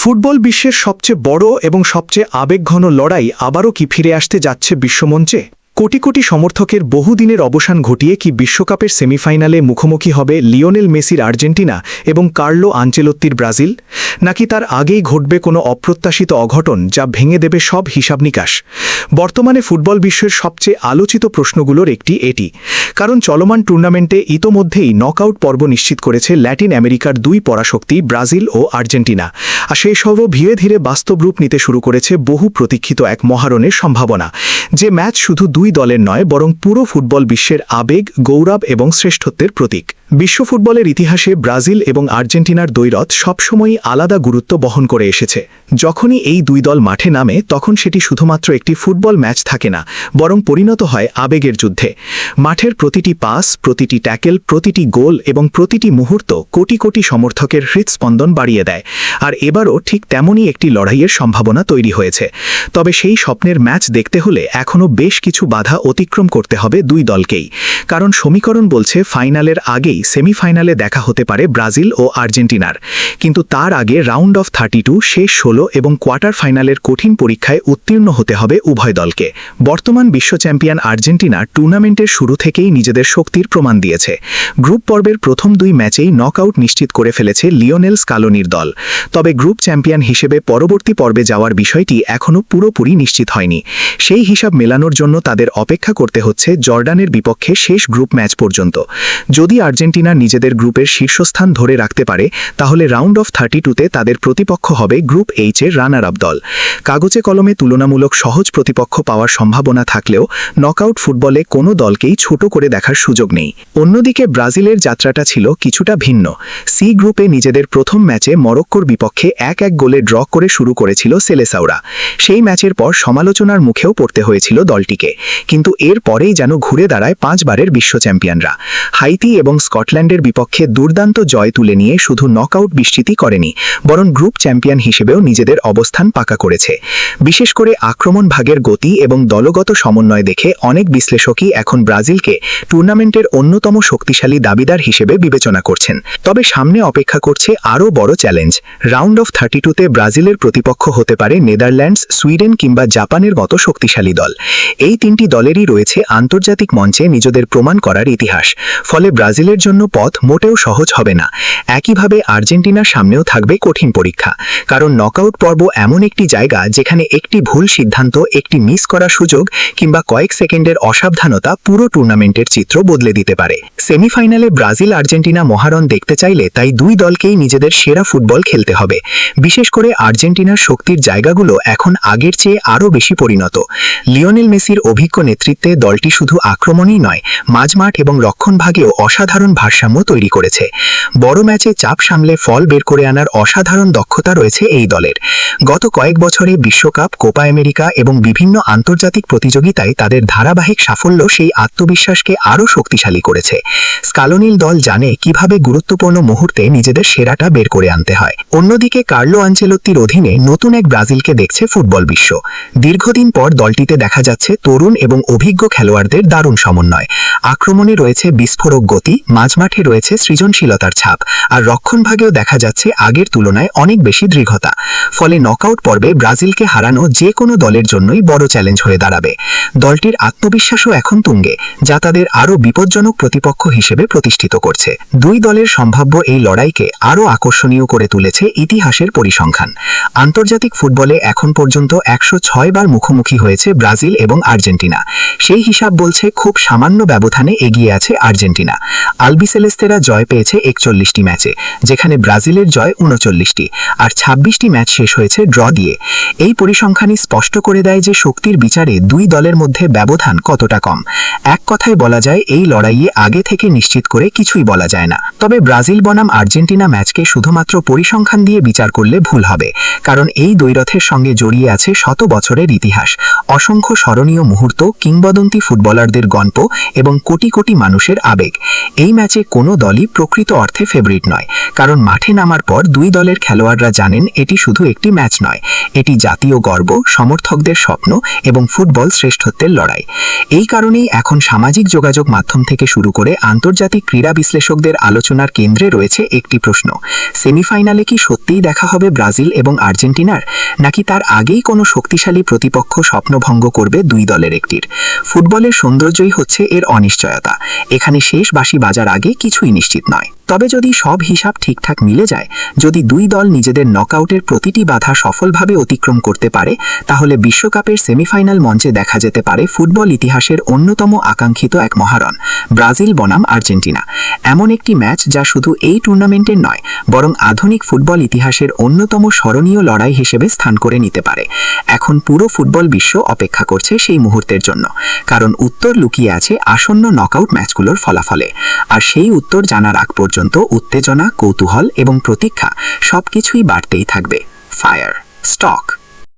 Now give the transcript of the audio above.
Football বিশ্বের সবচেয়ে বড় এবং সবচেয়ে আবেগঘন লড়াই আবারও কি ফিরে আসতে যাচ্ছে বিশ্বমঞ্চে? কোটি কোটি সমর্থকের বহুদিনের অবসান ঘটিয়ে কি বিশ্বকাপের সেমিফাইনালে মুখোমুখি হবে লিওনেল মেসির আর্জেন্টিনা এবং কার্লো আনচেলোত্তির ব্রাজিল? নাকি তার আগেই ঘটবে কোনো অপ্রত্যাশিত অঘটন যা ভেঙে দেবে সব হিসাব নিকাশ? বর্তমানে ফুটবল বিশ্বের সবচেয়ে আলোচিত প্রশ্নগুলোর একটি এটি, কারণ চলমান টুর্নামেন্টে ইতোমধ্যেই নকআউট পর্ব নিশ্চিত করেছে ল্যাটিন আমেরিকার দুই পরাশক্তি ব্রাজিল ও আর্জেন্টিনা, আর সেই সব ধীরে ধীরে বাস্তব রূপ নিতে শুরু করেছে বহু প্রতীক্ষিত এক মহারণের সম্ভাবনা, যে ম্যাচ শুধু দুই দলের নয় বরং পুরো ফুটবল বিশ্বের আবেগ, গৌরব এবং শ্রেষ্ঠত্বের প্রতীক। বিশ্ব ফুটবলের ইতিহাসে ব্রাজিল এবং আর্জেন্টিনার দ্বৈরথ সবসময়ই আলাদা গুরুত্ব বহন করে এসেছে। যখনই এই দুই দল মাঠে নামে তখন সেটি শুধুমাত্র একটি ফুটবল ম্যাচ থাকে না, বরং পরিণত হয় আবেগের যুদ্ধে। মাঠের প্রতিটি পাস, প্রতিটি ট্যাকেল, প্রতিটি গোল এবং প্রতিটি মুহূর্ত কোটি কোটি সমর্থকের হৃৎস্পন্দন বাড়িয়ে দেয়। আর এবারও ঠিক তেমনই একটি লড়াইয়ের সম্ভাবনা তৈরি হয়েছে। তবে সেই স্বপ্নের ম্যাচ দেখতে হলে এখনও বেশ কিছু বাধা অতিক্রম করতে হবে দুই দলকেই, কারণ সমীকরণ বলছে ফাইনালের আগেই সেমিফাইনালে দেখা হতে পারে ব্রাজিল ও আর্জেন্টিনার, কিন্তু তার আগে রাউন্ড অফ 32, শেষ 16 এবং কোয়ার্টার ফাইনালের কঠিন পরীক্ষায় উত্তীর্ণ হতে হবে উভয় দলকে। বর্তমান বিশ্ব চ্যাম্পিয়ন আর্জেন্টিনা টুর্নামেন্টের শুরু থেকেই নিজেদের শক্তির প্রমাণ দিয়েছে। গ্রুপ পর্বের প্রথম দুই ম্যাচেই নকআউট নিশ্চিত করে ফেলেছে লিওনেল স্কালোনির দল। তবে গ্রুপ চ্যাম্পিয়ন হিসেবে পরবর্তী পর্বে যাওয়ার বিষয়টি এখনও পুরোপুরি নিশ্চিত হয়নি। সেই হিসাব মেলানোর জন্য তাদের অপেক্ষা করতে হচ্ছে জর্ডানের বিপক্ষে শেষ গ্রুপ ম্যাচ পর্যন্ত। যদি আর্জেন্টিনা নিজেদের গ্রুপের শীর্ষস্থান ধরে রাখতে পারে, তাহলে রাউন্ড অফ 32-তে তাদের প্রতিপক্ষ হবে গ্রুপ এইচ-এর রানার আপ দল। কাগজে কলমে তুলনামূলক সহজ প্রতিপক্ষ পাওয়ার সম্ভাবনা থাকলেও নকআউট ফুটবলে কোনো দলকেই ছোট করে দেখার সুযোগ নেই। অন্যদিকে ব্রাজিলের যাত্রাটা ছিল কিছুটা ভিন্ন। সি গ্রুপে নিজেদের প্রথম ম্যাচে মরক্কোর বিপক্ষে 1-1 গোলে ড্র করে শুরু করেছিল সেলেসাওরা। সেই ম্যাচের পর সমালোচনার মুখেও পড়তে হয়েছিল দলটিকে, কিন্তু এর পরেই যেন ঘুরে দাঁড়ায় 5 বারের বিশ্ব চ্যাম্পিয়নরা। হাইতি এবং স্কটল্যান্ডের বিপক্ষে দুর্দান্ত জয় তুলে নিয়ে শুধু নকআউট বিস্তৃতি করেনি, বরং গ্রুপ চ্যাম্পিয়ন হিসেবেও নিজেদের অবস্থান পাকা করেছে। বিশেষ করে আক্রমণ ভাগের গতি এবং দলগত সমন্বয় দেখে অনেক বিশ্লেষকই এখন ব্রাজিলকে টুর্নামেন্টের অন্যতম শক্তিশালী দাবিদার হিসেবে বিবেচনা করছেন। তবে সামনে অপেক্ষা করছে আরও বড় চ্যালেঞ্জ। রাউন্ড অফ 32-তে ব্রাজিলের প্রতিপক্ষ হতে পারে নেদারল্যান্ডস, সুইডেন কিংবা জাপানের মতো শক্তিশালী দল। এই তিনটি দলেরই রয়েছে আন্তর্জাতিক মঞ্চে নিজেদের প্রমাণ করার ইতিহাস, ফলে ব্রাজিলের জন্য পথ মোটেও সহজ হবে না। একইভাবে আর্জেন্টিনার সামনেও থাকবে কঠিন পরীক্ষা, কারণ নকআউট পর্ব এমন একটি জায়গা যেখানে একটি ভুল সিদ্ধান্ত, একটি মিস করার সুযোগ কিংবা কয়েক সেকেন্ডের অসাবধানতা পুরো টুর্নামেন্টের চিত্র বদলে দিতে পারে। সেমিফাইনালে ব্রাজিল আর্জেন্টিনা মহারণ দেখতে চাইলে তাই দুই দলকেই নিজেদের সেরা ফুটবল খেলতে হবে। বিশেষ করে আর্জেন্টিনার শক্তির জায়গাগুলো এখন আগের চেয়ে আরও বেশি পরিণত। লিওনেল মেসির অভিজ্ঞ নেতৃত্বে দলটি শুধু আক্রমণই নয়, মাঝমাঠ এবং রক্ষণভাগেও অসাধারণ ভারসাম্য তৈরি করেছে। বড় ম্যাচে চাপ সামলে ফল বের করে আনার অসাধারণ দক্ষতা রয়েছে এই দলের। গত কয়েক বছরে বিশ্বকাপ, কোপা আমেরিকা এবং বিভিন্ন আন্তর্জাতিক প্রতিযোগিতায় তাদের ধারাবাহিক সাফল্য সেই আত্মবিশ্বাসকে আরও শক্তিশালী করেছে। স্কালোনির দল জানে কিভাবে গুরুত্বপূর্ণ মুহূর্তে নিজেদের সেরাটা বের করে আনতে হয়। অন্যদিকে কার্লো আনচেলোত্তির অধীনে নতুন এক ব্রাজিলকে দেখছে ফুটবল বিশ্ব। দীর্ঘদিন পর দলটিতে দেখা যাচ্ছে তরুণ এবং অভিজ্ঞ খেলোয়াড়দের দারুণ সমন্বয়। আক্রমণে রয়েছে বিস্ফোরক গতি, মাঝমাঠে রয়েছে সৃজনশীলতার ছাপ, আর রক্ষণভাগেও দেখা যাচ্ছে আগের তুলনায় অনেক বেশি দৃঢ়তা। ফলে নকআউট পর্বে ব্রাজিলকে হারানো যে কোনো দলের জন্যই বড় চ্যালেঞ্জ হয়ে দাঁড়াবে। দলটির আত্মবিশ্বাসও এখন তুঙ্গে, যা তাদের আরও বিপজ্জনক প্রতিপক্ষ হিসেবে প্রতিষ্ঠিত করছে। দুই দলের সম্ভাব্য এই লড়াইকে আরও আকর্ষণীয় করে তুলেছে ইতিহাসের পরিসংখ্যান। আন্তর্জাতিক ফুটবলে এখন পর্যন্ত 106 বার মুখোমুখি হয়েছে ব্রাজিল এবং আর্জেন্টিনা। সেই হিসাব বলছে খুব সামান্য ব্যবধানে এগিয়ে আছে আর্জেন্টিনা। আলবিসেলেস্তেরা জয় পেয়েছে 41টি ম্যাচে, যেখানে ব্রাজিলের জয় 39টি, আর 26টি ম্যাচ শেষ হয়েছে ড্র দিয়ে। এই পরিসংখ্যানই স্পষ্ট করে দেয় যে শক্তির বিচারে দুই দলের মধ্যে ব্যবধান কতটা কম। এক কথায় বলা যায়, এই লড়াইয়ে আগে থেকে নিশ্চিত করে কিছুই বলা যায় না। তবে ব্রাজিল বনাম আর্জেন্টিনা ম্যাচকে শুধুমাত্র পরিসংখ্যান দিয়ে বিচার করলে ভুল হবে, কারণ এই দ্বৈরথের সঙ্গে জড়িয়ে আছে শত বছরের ইতিহাস, অসংখ্য স্মরণীয় মুহূর্ত, কিংবদন্তি ফুটবলারদের গল্প এবং কোটি কোটি মানুষের আবেগ। এই ম্যাচে কোনো দলই প্রকৃত অর্থে ফেভারিট নয়, কারণ মাঠে নামার পর দুই দলের খেলোয়াড়রা জানেন এটি শুধু একটি ম্যাচ নয়, এটি জাতীয় গর্ব, সমর্থকদের স্বপ্ন এবং ফুটবল শ্রেষ্ঠত্বের লড়াই। এই কারণেই এখন সামাজিক যোগাযোগ মাধ্যম থেকে শুরু করে আন্তর্জাতিক ক্রীড়া বিশ্লেষকদের আলোচনার কেন্দ্রে রয়েছে একটি প্রশ্ন: সেমিফাইনালে কি সত্যিই দেখা হবে ব্রাজিল এবং আর্জেন্টিনার, নাকি তার আগেই কোনো শক্তিশালী প্রতিপক্ষ স্বপ্নভঙ্গ করবে দুই দলের একটির? ফুটবলের সৌন্দর্যই হচ্ছে এর অনিশ্চয়তা। এখানে শেষ বাঁশি বাজার আগে কিছুই নিশ্চিত নয়। তবে যদি সব হিসাব ঠিকঠাক মিলে যায়, যদি দুই দল নিজেদের নকআউটের প্রতিটি বাধা সফলভাবে অতিক্রম করতে পারে, তাহলে বিশ্বকাপের সেমিফাইনাল মঞ্চে দেখা যেতে পারে ফুটবল ইতিহাসের অন্যতম আকাঙ্ক্ষিত এক মহারণ, ব্রাজিল বনাম আর্জেন্টিনা। এমন একটি ম্যাচ যা শুধু এই টুর্নামেন্টের নয়, বরং আধুনিক ফুটবল ইতিহাসের অন্যতম স্মরণীয় লড়াই হিসেবে স্থান করে নিতে পারে। এখন পুরো ফুটবল বিশ্ব অপেক্ষা করছে সেই মুহূর্তের জন্য, কারণ উত্তর লুকিয়ে আছে আসন্ন নকআউট ম্যাচগুলোর ফলাফলে। আর সেই উত্তর জানার আগ পর্যন্ত উত্তেজনা, কৌতূহল এবং প্রতীক্ষা সবকিছুই বাড়তেই থাকবে। Fire stock.